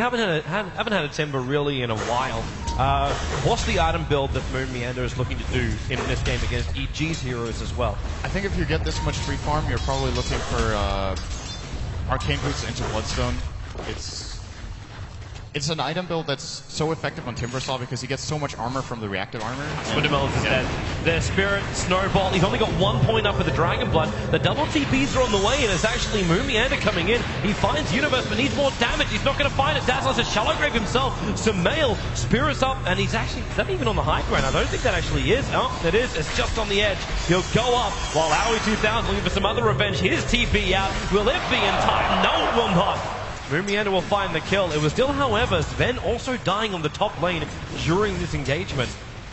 Haven't had a Timber really in a while. What's the item build that Moon Meander is looking to do in this game against EG's heroes as well? I think if you get this much free farm, you're probably looking for Arcane Boots into Bloodstone. It's an item build that's so effective on Timbersaw because he gets so much armor from the reactive armor. Swindamelons is dead. Their Spirit, Snowball, he's only got 1 point up with the Dragon Blood. The double TPs are on the way, and it's actually Moon Meander coming in. He finds Universe, but needs more damage. He's not going to find it. Dazzler has a Shallow Grave himself. Sumail, Spirit's up, and he's actually, is that even on the high ground? I don't think that actually is. Oh, it is. It's just on the edge. He'll go up, while Aoi 2000 looking for some other revenge. His TP out. Will it be in time? No, it will not. Moon Meander will find the kill. It was still, however, Sven also dying on the top lane during this engagement.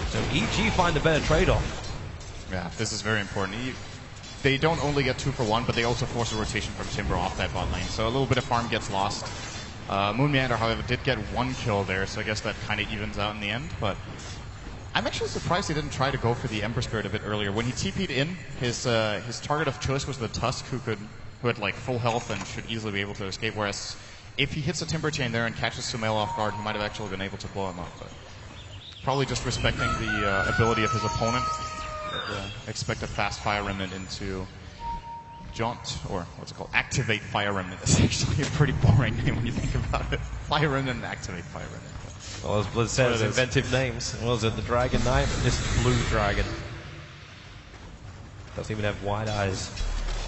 So EG find the better trade-off. Yeah, this is very important. They don't only get 2 for 1, but they also force a rotation from Timber off that bot lane. So a little bit of farm gets lost. Moon Meander, however, did get 1 kill there, so I guess that kind of evens out in the end. But I'm actually surprised he didn't try to go for the Ember Spirit a bit earlier. When he TP'd in, his target of choice was the Tusk, who had like full health and should easily be able to escape, whereas if he hits a Timber Chain there and catches Sumail off guard, he might have actually been able to blow him up. But probably just respecting the ability of his opponent. Expect a fast Fire Remnant into Jaunt, or what's it called? Activate Fire Remnant. It's actually a pretty boring name when you think about it. Fire Remnant and Activate Fire Remnant. Well, as Blizz says, inventive names. What was it, the Dragon Knight? This Blue Dragon. Doesn't even have wide eyes.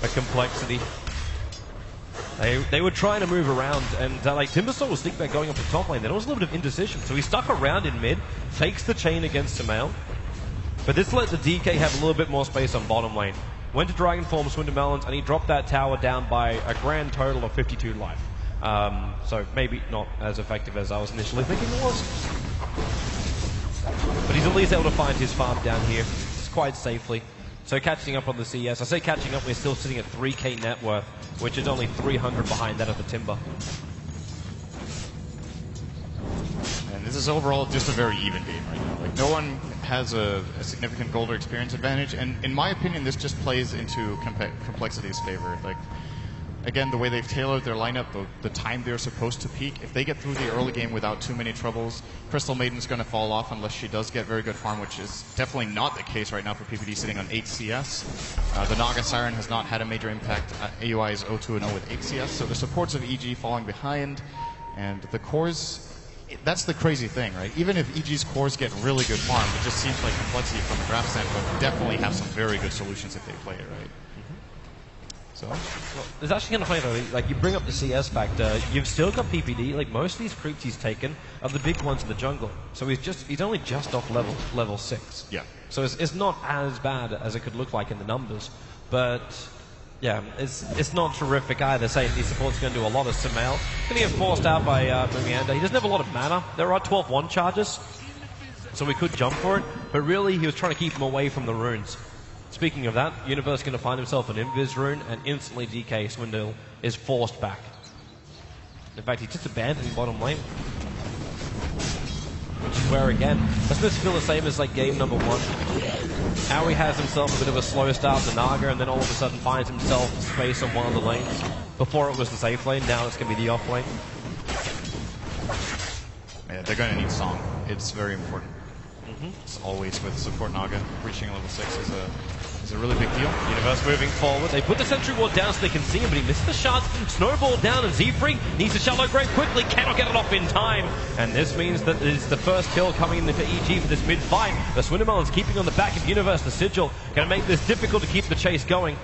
A complexity. They were trying to move around, and like Timbersaw was thinking about going up the top lane. There was a little bit of indecision, so he stuck around in mid, fakes the chain against Sumail, but this let the DK have a little bit more space on bottom lane. Went to Dragon Form, Swindamelons, and he dropped that tower down by a grand total of 52 life. So maybe not as effective as I was initially thinking it was. But he's at least able to find his farm down here quite safely. So catching up on the CS, I say catching up, we're still sitting at 3k net worth, which is only 300 behind that of the Timber. And this is overall just a very even game right now. Like, no one has a significant gold or experience advantage, and in my opinion, this just plays into Complexity's favor. Like, again, the way they've tailored their lineup, the time they're supposed to peak, if they get through the early game without too many troubles, Crystal Maiden's going to fall off unless she does get very good farm, which is definitely not the case right now for PPD sitting on 8 CS. The Naga Siren has not had a major impact. AUI is 0-2-0 with 8 CS, so the supports of EG falling behind, and the cores, that's the crazy thing, right? Even if EG's cores get really good farm, it just seems like Complexity from the draft standpoint definitely have some very good solutions if they play it right. So, well, it's actually kind of funny though, like you bring up the CS factor, you've still got PPD, like most of these creeps he's taken are the big ones in the jungle. So he's only just off level 6. Yeah. So it's not as bad as it could look like in the numbers, but yeah, it's not terrific either, saying these supports are going to do a lot of Sumail. Going to get forced out by Moon Meander. He doesn't have a lot of mana. There are 12 1 charges, so we could jump for it, but really he was trying to keep him away from the runes. Speaking of that, Universe going to find himself an Invis rune, and instantly DK Swindle is forced back. In fact, he's just abandoning bottom lane. Which is where, again, doesn't this feel the same as like game number 1? Aoi has himself a bit of a slow start to Naga, and then all of a sudden finds himself space on one of the lanes. Before it was the safe lane, now it's going to be the off lane. Yeah, they're going to need Song. It's very important. It's always with support Naga. Reaching level 6 is a really big deal. Universe moving forward. They put the sentry ward down so they can see him, but he missed the shots. Snowball down, and Z-Freak needs a Shallow Grave quickly. Cannot get it off in time. And this means that it is the first kill coming in for EG for this mid-fight. The Swindamelons keeping on the back of Universe. The Sigil going to make this difficult to keep the chase going.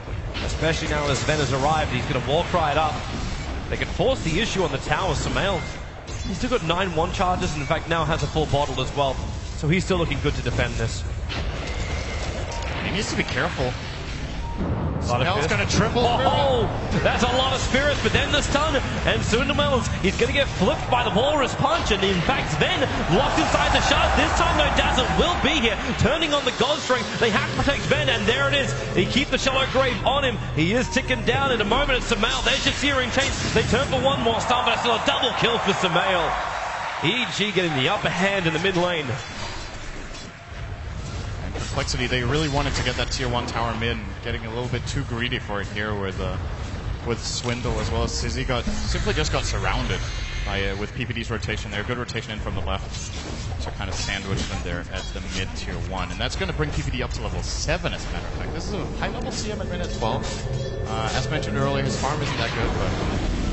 Especially now as Sven has arrived. He's going to Warcry it up. They can force the issue on the tower. Sumail. He's still got 9 1 charges, and in fact now has a full bottle as well. So he's still looking good to defend this. He needs to be careful. Sumail's going to triple. Oh, that's a lot of spirits, but then the stun, and Swindamelons, he's going to get flipped by the Walrus Punch, and in fact Sven locked inside the shard. This time no Dazzle will be here, turning on the God Strength. They have to protect Sven, and there it is. They keep the Shallow Grave on him. He is ticking down in a moment at Sumail. There's your Searing Chain. They turn for one more stun, but it's still a double kill for Sumail. EG getting the upper hand in the mid lane. Complexity, they really wanted to get that tier 1 tower mid, getting a little bit too greedy for it here with Swindle, as well as Sizzy simply just got surrounded. with PPD's rotation there. Good rotation in from the left to kind of sandwich them there at the mid-tier 1. And that's going to bring PPD up to level 7, as a matter of fact. This is a high-level CM at minute 12. As mentioned earlier, his farm isn't that good, but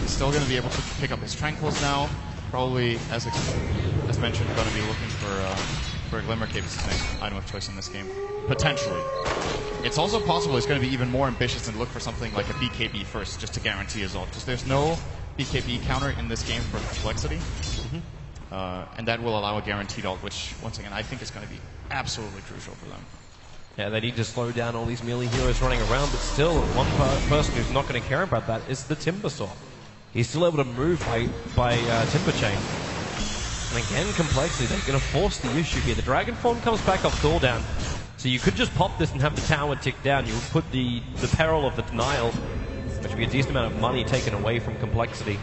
he's still going to be able to pick up his Tranquils now. Probably, as mentioned, going to be looking for a Glimmer Cape as his next item of choice in this game. Potentially. It's also possible he's going to be even more ambitious and look for something like a BKB first, just to guarantee his ult. Because there's no BKB counter in this game for complexity. And that will allow a guaranteed ult, which, once again, I think is going to be absolutely crucial for them. Yeah, they need to slow down all these melee heroes running around, but still, one person who's not going to care about that is the Timbersaw. He's still able to move by Timber Chain. And again, complexity, they're going to force the issue here. The Dragon Form comes back off cooldown, so you could just pop this and have the tower tick down. You would put the peril of the denial, which would be a decent amount of money taken away from complexity.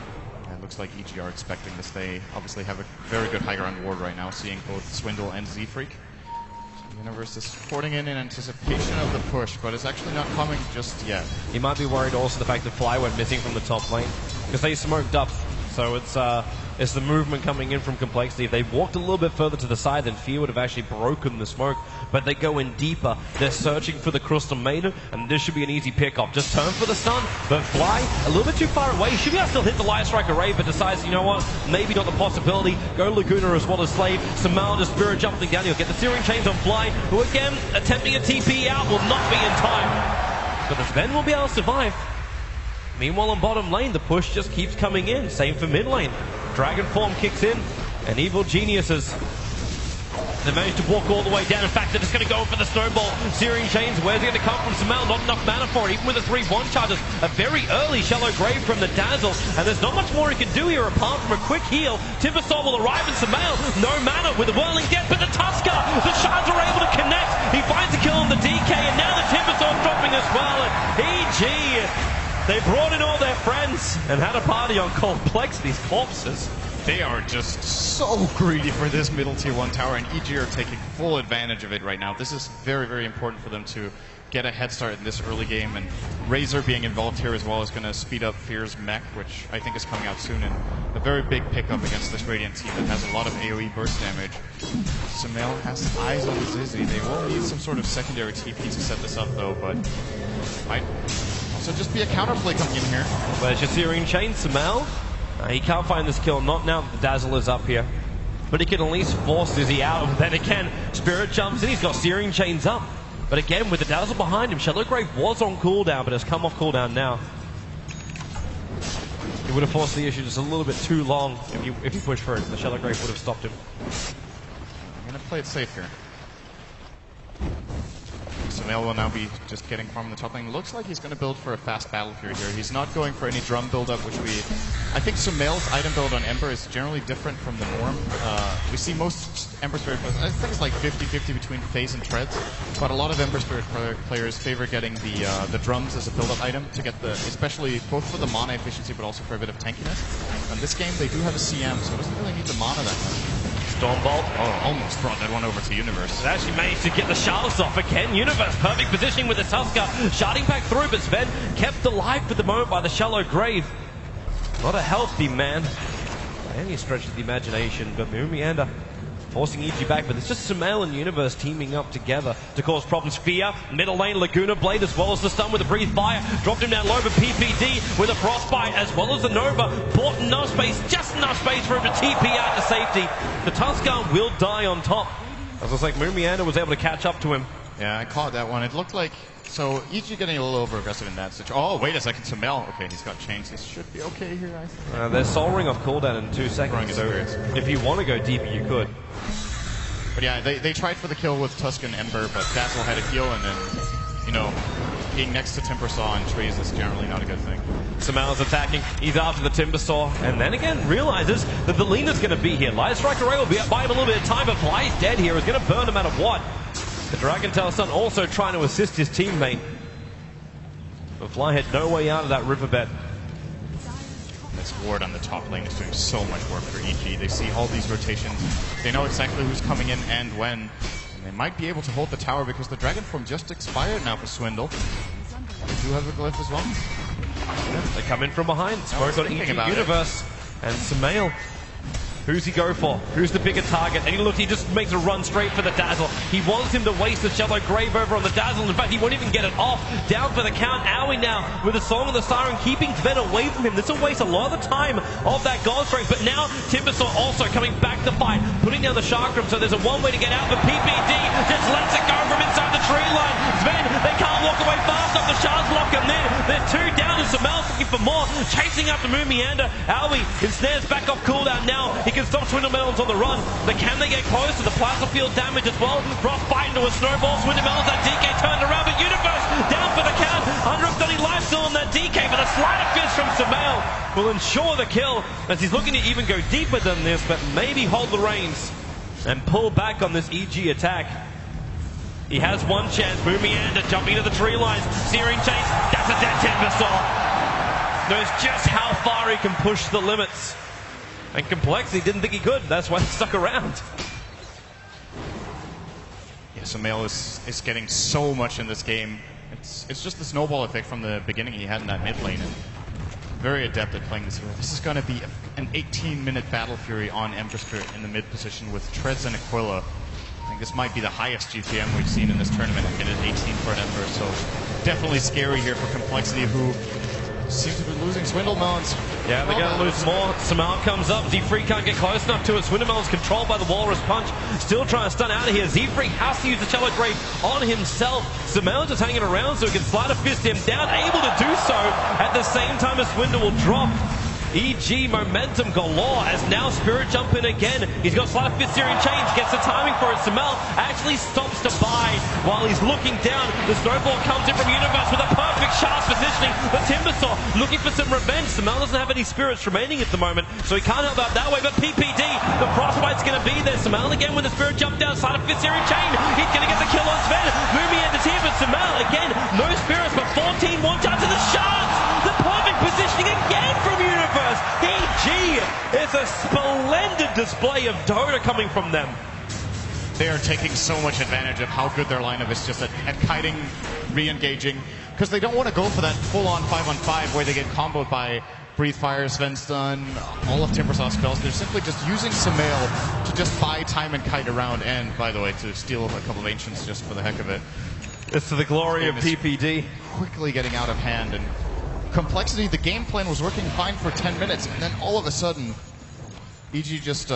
It looks like EG are expecting this. They obviously have a very good high ground ward right now, seeing both Swindle and Z-Freak. So Universe is supporting in anticipation of the push, but it's actually not coming just yet. He might be worried also the fact that Fly went missing from the top lane, because they smoked up. So it's the movement coming in from complexity. If they walked a little bit further to the side, then Fear would have actually broken the smoke. But they go in deeper. They're searching for the Crystal Maiden, and this should be an easy pickup. Just turn for the stun, but Fly a little bit too far away. Should be able to still hit the Light Strike array, but decides, you know what, maybe not the possibility. Go Laguna as well as Slave. Samal just Spirit jumping down. He'll get the Searing Chains on Fly, who again, attempting a TP out, will not be in time. But the Sven will be able to survive. Meanwhile, on bottom lane, the push just keeps coming in. Same for mid lane. Dragon Form kicks in, and Evil Geniuses, they managed to walk all the way down. In fact, they're just going to go for the snowball. Searing Chains, where's it going to come from? Samal, not enough mana for it, even with the 3-1 charges. A very early Shallow Grave from the Dazzle, and there's not much more he can do here apart from a quick heal. Timbersaw will arrive, and Samal, no mana with the Whirling Death, but the Tusker, the shards are able to connect. He finds a kill on the DK, and now the Timbersaw's dropping as well, and EG, they brought in all their friends and had a party on Complexity's corpses. They are just so greedy for this middle tier 1 tower, and EG are taking full advantage of it right now. This is very, very important for them to get a head start in this early game, and Razor being involved here as well is going to speed up Fear's mech, which I think is coming out soon, and a very big pickup against this Radiant team that has a lot of AoE burst damage. Sumail has eyes on Zizzy. They will need some sort of secondary TP to set this up though, but might also just be a counterplay coming in here. Where's your Searing Chain, Samal? He can't find this kill, not now that the Dazzle is up here. But he can at least force Zizzy out. Then again, Spirit jumps in, he's got Searing Chains up. But again, with the Dazzle behind him, Shallow Grave was on cooldown, but has come off cooldown now. He would have forced the issue just a little bit too long if he pushed for it. The Shallow Grave would have stopped him. I'm going to play it safe here. Sumail will now be just getting from the top lane. Looks like he's going to build for a fast Battle Fury here. He's not going for any drum build-up, which I think Sumail's item build on Ember is generally different from the norm. We see most Ember Spirit players, I think it's like 50-50 between Phase and Treads, but a lot of Ember Spirit players favor getting the drums as a build-up item to get especially both for the mana efficiency, but also for a bit of tankiness. In this game, they do have a CM, so it doesn't really need the mana that much. Stormbolt. Oh, almost brought that one over to Universe. They actually managed to get the Shards off again. Universe, perfect positioning with the Tusker. Sharding back through, but Sven kept alive for the moment by the Shallow Grave. Not a healthy man by any stretch of the imagination, but Moomiander forcing EG back, but it's just Sumail and Universe teaming up together to cause problems. Fear, middle lane, Laguna Blade, as well as the stun with the Breathe Fire. Dropped him down low, but PPD with a Frostbite, as well as the Nova. Bought enough space, just enough space for him to TP out to safety. The Tusker will die on top. It looks like Moomiander was able to catch up to him. Yeah, I caught that one. It looked like, so EG getting a little over aggressive in that situation. Oh, wait a second, Sumail. Okay, he's got chains. He should be okay here, I think. They're Soul Ring off cooldown in 2 seconds, so if you want to go deeper, you could. But yeah, they tried for the kill with Tusk and Ember, but Dazzle had a heal, and then, you know, being next to Timbersaw and trees is generally not a good thing. Samal's attacking, he's after the Timbersaw, and then again realizes that the Lena's going to be here. Light Strike Array will buy him a little bit of time, but Fly's dead here. He's going to burn no matter what. The Dragon Tail Sun also trying to assist his teammate. But Fly had no way out of that riverbed. This ward on the top lane is doing so much work for EG. They see all these rotations. They know exactly who's coming in and when. And they might be able to hold the tower because the Dragon Form just expired now for Swindle. They do have a glyph as well. They come in from behind. Smoke on EG Universe. And Sumail, who's he go for? Who's the bigger target? And he just makes a run straight for the Dazzle. He wants him to waste the Shallow Grave over on the Dazzle. In fact, he won't even get it off. Down for the count. Owie now with the Song of the Siren, keeping Sven away from him. This will waste a lot of the time of that God Strength. But now Timbersaw also coming back to fight, putting down the Chakram. So there's a one way to get out, but PPD just lets it go from inside the tree line. Sven, they can't walk away fast enough. The Shards lock him there. They're two down, and Sumail's looking for more. Chasing after Moon Meander. Owie ensnares back off cooldown now. He can stop Swindle Melons on the run, but can they get close to the plasma field damage as well? Frostbite into a snowball. Swindle Melons, that DK turned around, but Universe down for the count. 130 life still on that DK, but a sleight of fist from Sumail will ensure the kill as he's looking to even go deeper than this, but maybe hold the reins and pull back on this EG attack. He has one chance. Moon Meander jumping into the tree lines. Searing Chase, that's a dead Timbersaw. Knows just how far he can push the limits. And Complexity didn't think he could. That's why he stuck around. Yeah, Sumail is getting so much in this game. It's just the snowball effect from the beginning he had in that mid lane. And very adept at playing this hero. This is going to be an 18-minute Battle Fury on Embrister in the mid position with Treads and Aquila. I think this might be the highest GTM we've seen in this tournament. Again at 18 for an Ember. So definitely scary here for Complexity, who seems to be losing Swindle Melons. Yeah, they're going to lose more. Sumail comes up. Z-Free can't get close enough to it. Swindle Melons controlled by the Walrus Punch. Still trying to stun out of here. Z-Free has to use the Shallow Grave on himself. Sumail just hanging around so he can slide a fist him down. Able to do so at the same time as Swindle will drop. EG momentum galore as now Spirit Jump in again. He's got Sleight of Fist Searing Chains, gets the timing for it. Sumail actually stops to buy while he's looking down. The snowball comes in from Universe with a perfect sharp positioning. The Timbersaw looking for some revenge. Sumail doesn't have any spirits remaining at the moment, so he can't help out that way. But PPD, the Frostbite's going to be there. Sumail again with the Spirit Jump down. Sleight of Fist Searing Chain. He's going to get the kill on Sven. Moomy enters here, but Sumail again, no spirits, but 14 one charge to the Shards. The perfect positioning again from Universe. EG is a splendid display of Dota coming from them. They are taking so much advantage of how good their lineup is just at kiting, re-engaging, because they don't want to go for that full-on 5-on-5 where they get comboed by Breathe Fire, Sven Stun, all of Timbersaw's spells. They're simply just using Sumail to just buy time and kite around, and by the way, to steal a couple of Ancients just for the heck of it. It's to the glory of PPD. Quickly getting out of hand, and Complexity, the game plan was working fine for 10 minutes, and then all of a sudden, EG just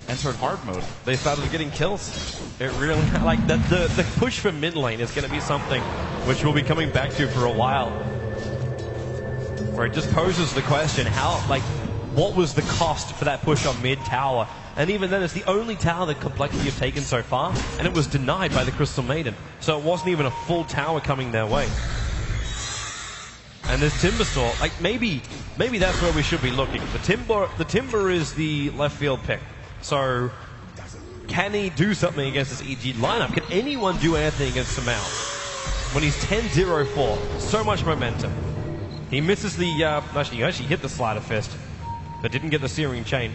entered hard mode. They started getting kills. It really, like, the push for mid lane is going to be something which we'll be coming back to for a while. Where it just poses the question, what was the cost for that push on mid tower? And even then, it's the only tower that Complexity have taken so far, and it was denied by the Crystal Maiden. So it wasn't even a full tower coming their way. And there's Timbersaw, like maybe that's where we should be looking. The Timber is the left field pick. So can he do something against this EG lineup? Can anyone do anything against Sumail? When he's 10-0-4, so much momentum. He misses the, actually hit the Sleight of Fist, but didn't get the Searing Chain.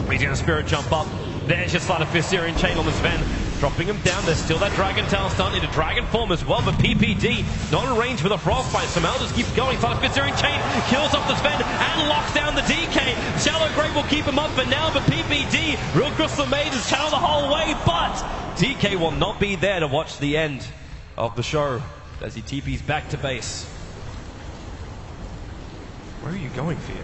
He's gonna Spirit Jump up. There's your Sleight of Fist Searing Chain on the Sven. Dropping him down. There's still that Dragon Tail stun into Dragon form as well, but PPD not in range for the Frostbite. Sumail just keeps going. Sleight of Fist Searing Chain kills off the Sven and locks down the DK. Shallow Grave will keep him up for now, but PPD, Real Crystal Maidens channel the whole way, but DK will not be there to watch the end of the show as he TPs back to base. Where are you going, Fear?